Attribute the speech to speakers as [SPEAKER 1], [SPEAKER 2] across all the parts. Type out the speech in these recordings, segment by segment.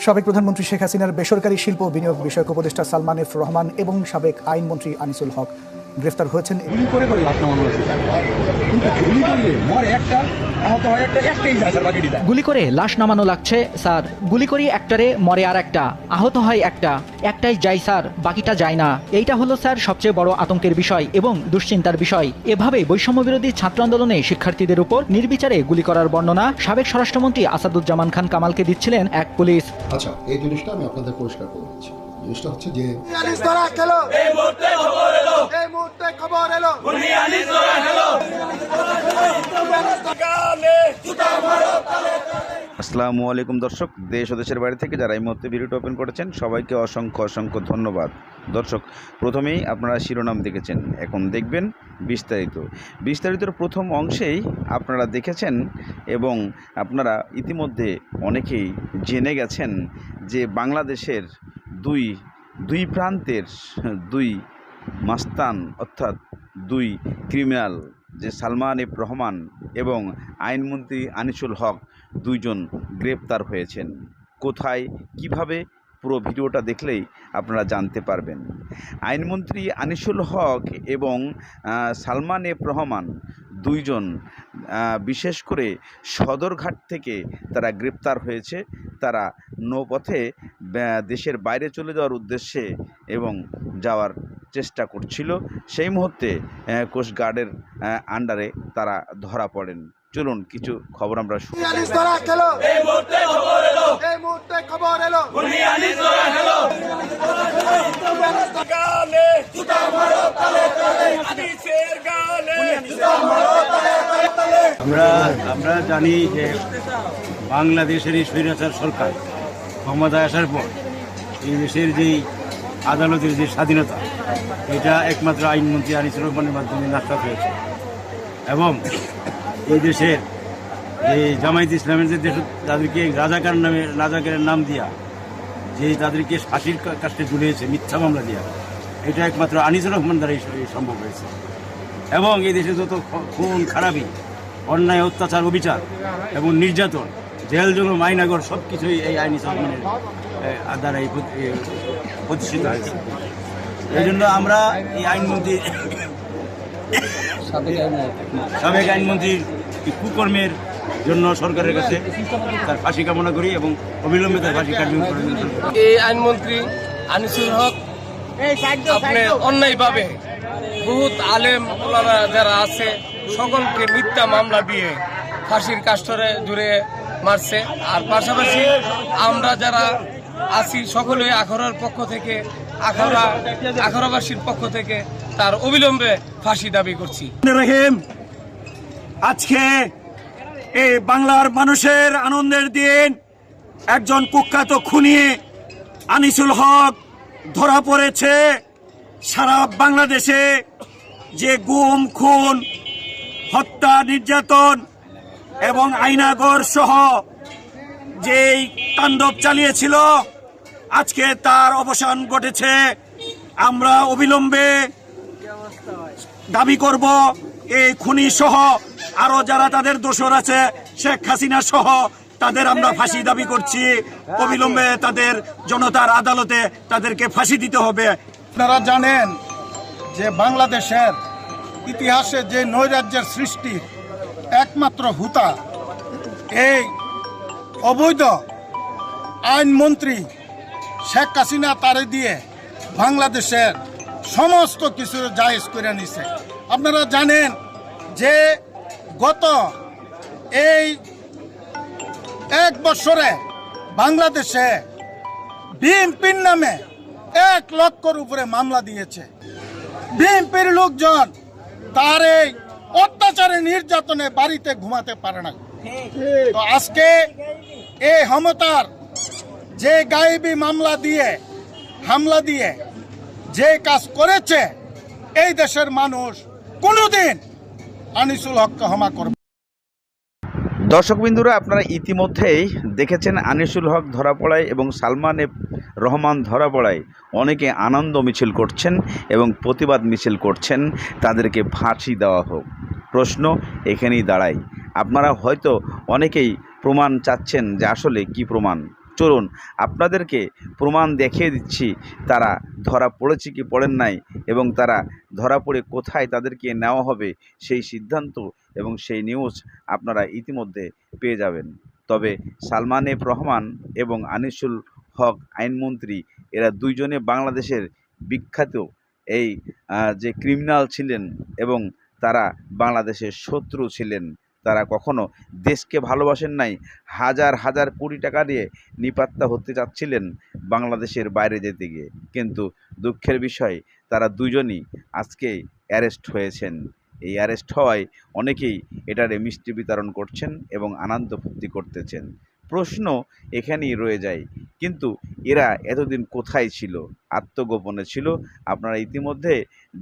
[SPEAKER 1] সাবেক প্রধানমন্ত্রী শেখ হাসিনার বেসরকারি শিল্প বিনিয়োগ বিষয়ক উপদেষ্টা সালমান এফ রহমান এবং সাবেক আইনমন্ত্রী আনিসুল হক গ্রেফতার হয়েছেন।
[SPEAKER 2] গুলি করে লাশ নামানো লাগছে স্যার, গুলি করি একটারে, মরে আর একটা, আহত হয় একটা, একটাই যায় স্যার, বাকিটা যায় না। এইটা হলো স্যার সবচেয়ে বড় আতঙ্কের বিষয় এবং দুশ্চিন্তার বিষয়। এভাবে বৈষম্য বিরোধী ছাত্র আন্দোলনে শিক্ষার্থীদের উপর নির্বিচারে গুলি করার বর্ণনা সাবেক স্বরাষ্ট্রমন্ত্রী আসাদুজ্জামান খান কামালকে দিচ্ছিলেন এক পুলিশ।
[SPEAKER 3] আচ্ছা, এই জিনিসটা আমি আপনাদের পরিষ্কার করে দিচ্ছি। জিনিসটা হচ্ছে যে
[SPEAKER 4] আসসালামু আলাইকুম দর্শক, দেশ ও দেশের বাইরে থেকে যারা এই মুহূর্তে ভিডিওটা ওপেন করেছেন সবাইকে অসংখ্য অসংখ্য ধন্যবাদ। দর্শক, প্রথমেই আপনারা শিরোনাম দেখেছেন, এখন দেখবেন বিস্তারিতর প্রথম অংশেই আপনারা দেখেছেন এবং আপনারা ইতিমধ্যে অনেকেই জেনে গেছেন যে বাংলাদেশের দুই প্রান্তের দুই মাস্তান অর্থাৎ দুই ক্রিমিনাল যে সালমান এফ রহমান এবং আইনমন্ত্রী আনিসুল হক দুইজন গ্রেপ্তার হয়েছেন। কোথায়, কিভাবে, পুরো ভিডিওটা দেখলেই আপনারা জানতে পারবেন। আইনমন্ত্রী আনিসুল হক এবং সালমান এফ রহমান দুইজন বিশেষ করে সদরঘাট থেকে তারা গ্রেপ্তার হয়েছে। তারা নৌপথে দেশের বাইরে চলে যাওয়ার উদ্দেশ্যে এবং যাওয়ার চেষ্টা করছিল। সেই মুহূর্তে কোস্টগার্ডের আন্ডারে তারা ধরা পড়েন। চলুন কিছু খবর আমরা শুনি।
[SPEAKER 5] আমরা জানি যে বাংলাদেশের এই স্বৈরাচার সরকার ক্ষমতায় আসার পর এই দেশের যেই আদালতের যে স্বাধীনতা, এটা একমাত্র আইনমন্ত্রী আনিসুর রহমানের মাধ্যমে নস্যাৎ হয়েছে। এবং এই দেশের যে জামায়াত ইসলামের যে দেশ তাদেরকে রাজাকারের নাম দিয়া যে তাদেরকে ফাঁসির কাছে ঝুলিয়েছে মিথ্যা মামলা দিয়া, এটা একমাত্র আনিসুর রহমান দ্বারাই সম্ভব হয়েছে। এবং এই দেশে যত খুন খারাপি, অন্যায়, অত্যাচার, অবিচার এবং নির্যাতন, জেল জুলুম, আইনাগর সব কিছুই এই আনিসুর রহমানের দ্বারাই প্রতিষ্ঠিত হয়েছে। এই জন্য আমরা এই আইনমন্ত্রী সাবেক আইনমন্ত্রীর কুকর্মের জন্য সরকারের কাছে তার ফাঁসি কামনা করি এবং অবিলম্বে তার ফাঁসি কার্যকর করেন।
[SPEAKER 6] এই আইনমন্ত্রী আনিসুল হক আপনি অন্যায়ভাবে বহুত আলেম ওলারা যারা আছে সকলকে মিথ্যা মামলা দিয়ে ফাঁসির কাষ্ঠরে জুড়ে মারছে। আর পাশাপাশি আমরা যারা আছি সকলে আখড়ার পক্ষ থেকে, আখড়াবাসীর পক্ষ থেকে তার অবিলম্বে ফাঁসি দাবি করছি।
[SPEAKER 5] আজকে এই বাংলার মানুষের আনন্দের দিন। একজন কুখ্যাত খুনি আনিসুল হক ধরা পড়েছে। সারা বাংলাদেশে যে গুম, খুন, হত্যা, নির্যাতন এবং আইনাগর সহ যেই তাণ্ডব চালিয়েছিল, আজকে তার অবসান ঘটেছে। আমরা অবিলম্বে দাবি করব এই খুনি সহ আরো যারা তাদের দোষর আছে, শেখ হাসিনা সহ, তাদের আমরা ফাঁসি দাবি করছি। অবিলম্বে তাদের জনতার আদালতে তাদেরকে ফাঁসি দিতে হবে।
[SPEAKER 7] আপনারা জানেন যে বাংলাদেশের ইতিহাসে যে নৈরাজ্যের সৃষ্টির একমাত্র হুতা এই অবৈধ আইনমন্ত্রী শেখ হাসিনা তারে দিয়ে বাংলাদেশের সমস্ত কিছু জায়েজ করে নিছে। আপনারা জানেন যে গত এই 1 বছরে বাংলাদেশে বিএনপির নামে 1 লক্ষর উপরে মামলা দিয়েছে। বিএনপির লোকজন তার এই অত্যাচারে, নির্যাতনে বাড়িতে ঘুমাতে পারে না। তো আজকে এই ক্ষমতার যে গায়েবী হামলা দিয়ে যে কাজ করেছে, এই দেশের মানুষ কোনোদিন আনিসুল হককে ক্ষমা করবে।
[SPEAKER 4] দর্শকবিন্দুরা, আপনারা ইতিমধ্যেই দেখেছেন আনিসুল হক ধরা পড়ায় এবং সালমান এফ রহমান ধরা পড়ায় অনেকে আনন্দ মিছিল করছেন এবং প্রতিবাদ মিছিল করছেন, তাদেরকে ফাঁসি দেওয়া হোক। প্রশ্ন এখানেই দাঁড়ায়, আপনারা হয়তো অনেকেই প্রমাণ চাচ্ছেন যে আসলে কি প্রমাণ। চলুন আপনাদেরকে প্রমাণ দেখিয়ে দিচ্ছি তারা ধরা পড়েছে কি পড়েন নাই, এবং তারা ধরা পড়ে কোথায় তাদেরকে নেওয়া হবে সেই সিদ্ধান্ত এবং সেই নিউজ আপনারা ইতিমধ্যে পেয়ে যাবেন। তবে সালমান এফ রহমান এবং আনিসুল হক আইনমন্ত্রী, এরা দুইজনে বাংলাদেশের বিখ্যাত এই যে ক্রিমিনাল ছিলেন এবং তারা বাংলাদেশের শত্রু ছিলেন। তারা কখনো দেশকে ভালোবাসেন নাই, হাজার হাজার কোটি টাকা দিয়ে নিপাত্তা হতে চাচ্ছিলেন বাংলাদেশের বাইরে যেতে গিয়ে, কিন্তু দুঃখের বিষয় তারা দুজনই আজকে অ্যারেস্ট হয়েছেন। এই অ্যারেস্ট হওয়ায় অনেকেই এটারে মিষ্টি বিতরণ করছেন এবং আনন্দ ফুর্তি করতেছেন। প্রশ্ন এখানেই রয়ে যায়, কিন্তু এরা এতদিন কোথায় ছিল? আত্মগোপনে ছিল। আপনারা ইতিমধ্যে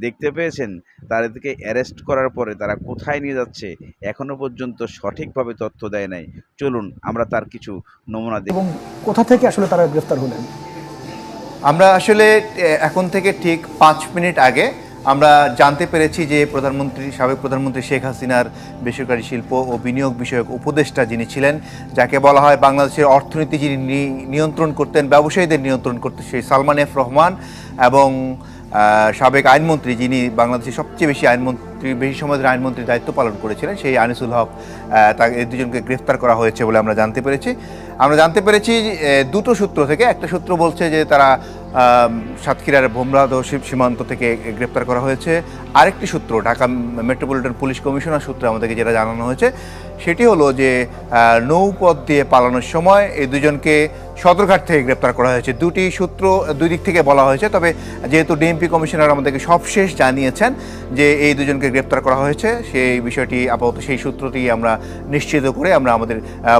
[SPEAKER 4] দেখতে পেয়েছেন তাদেরকে অ্যারেস্ট করার পরে তারা কোথায় নিয়ে যাচ্ছে এখনও পর্যন্ত সঠিকভাবে তথ্য দেয় নাই। চলুন আমরা তার কিছু নমুনা দেখি।
[SPEAKER 1] এবং কোথা থেকে আসলে তারা গ্রেফতার হলেন?
[SPEAKER 8] আমরা আসলে এখন থেকে ঠিক 5 মিনিট আগে আমরা জানতে পেরেছি যে সাবেক প্রধানমন্ত্রী শেখ হাসিনার বেসরকারি শিল্প ও বিনিয়োগ বিষয়ক উপদেষ্টা যিনি ছিলেন, যাকে বলা হয় বাংলাদেশের অর্থনীতি যিনি নিয়ন্ত্রণ করতেন, ব্যবসায়ীদের নিয়ন্ত্রণ করতেন, সেই সালমান এফ রহমান, এবং সাবেক আইনমন্ত্রী যিনি বাংলাদেশের সবচেয়ে বেশি সময় ধরে আইনমন্ত্রীর দায়িত্ব পালন করেছিলেন, সেই আনিসুল হক, তাকে দুজনকে গ্রেফতার করা হয়েছে বলে আমরা জানতে পেরেছি। আমরা জানতে পেরেছি দুটো সূত্র থেকে। একটা সূত্র বলছে যে তারা সাতক্ষীরার ভোমরাদ সীমান্ত থেকে গ্রেপ্তার করা হয়েছে। আরেকটি সূত্র ঢাকা মেট্রোপলিটন পুলিশ কমিশনার সূত্রে আমাদেরকে যেটা জানানো হয়েছে সেটি হলো যে নৌপথ দিয়ে পালানোর সময় এই দুজনকে সদরঘাট থেকে গ্রেপ্তার করা হয়েছে। দুটি সূত্র দুই দিক থেকে বলা হয়েছে, তবে যেহেতু ডিএমপি কমিশনার আমাদেরকে সবশেষ জানিয়েছেন যে এই দুজনকে গ্রেপ্তার করা হয়েছে, সেই বিষয়টি আপাতত সেই সূত্রটি আমরা নিশ্চিত করে আমরা আমাদের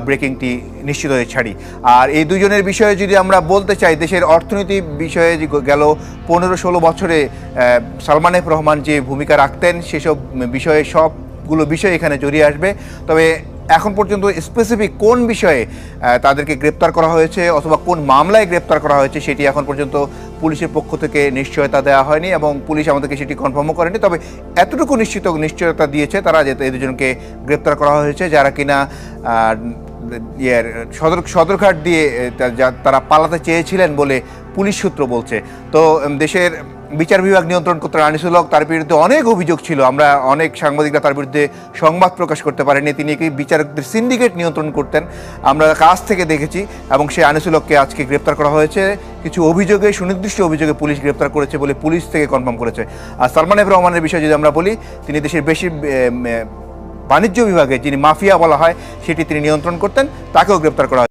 [SPEAKER 8] ব্রেকিংটি নিশ্চিত হয়ে ছাড়ি। আর এই দুজনের বিষয়ে যদি আমরা বলতে চাই, দেশের অর্থনীতি বিষয়ে গেল 15-16 বছরে সালমান এফ রহমান যে ভূমিকা রাখতেন সেসব বিষয়ে সবগুলো বিষয় এখানে জড়িয়ে আসবে। তবে এখন পর্যন্ত স্পেসিফিক কোন বিষয়ে তাদেরকে গ্রেপ্তার করা হয়েছে অথবা কোন মামলায় গ্রেপ্তার করা হয়েছে সেটি এখন পর্যন্ত পুলিশের পক্ষ থেকে নিশ্চয়তা দেওয়া হয়নি এবং পুলিশ আমাদেরকে সেটি কনফার্মও করেনি। তবে এতটুকু নিশ্চয়তা দিয়েছে তারা যে এই দুজনকে গ্রেপ্তার করা হয়েছে, যারা কিনা সদরঘাট দিয়ে তারা পালাতে চেয়েছিলেন বলে পুলিশ সূত্র বলছে। তো দেশের বিচার বিভাগ নিয়ন্ত্রণ করতেন আনিসুল হক, তার বিরুদ্ধে অনেক অভিযোগ ছিল। আমরা অনেক সাংবাদিকরা তার বিরুদ্ধে সংবাদ প্রকাশ করতে পারেনি। তিনি কি বিচারকদের সিন্ডিকেট নিয়ন্ত্রণ করতেন আমরা কাছ থেকে দেখেছি, এবং সেই আনিসুল হককে আজকে গ্রেপ্তার করা হয়েছে। কিছু অভিযোগে, সুনির্দিষ্ট অভিযোগে পুলিশ গ্রেপ্তার করেছে বলে পুলিশ থেকে কনফার্ম করেছে। আর সালমান এফ রহমানের বিষয়ে যদি আমরা বলি, তিনি দেশের বেশি বাণিজ্য বিভাগে যিনি মাফিয়া বলা হয় সেটি তিনি নিয়ন্ত্রণ করতেন, তাকেও গ্রেপ্তার করা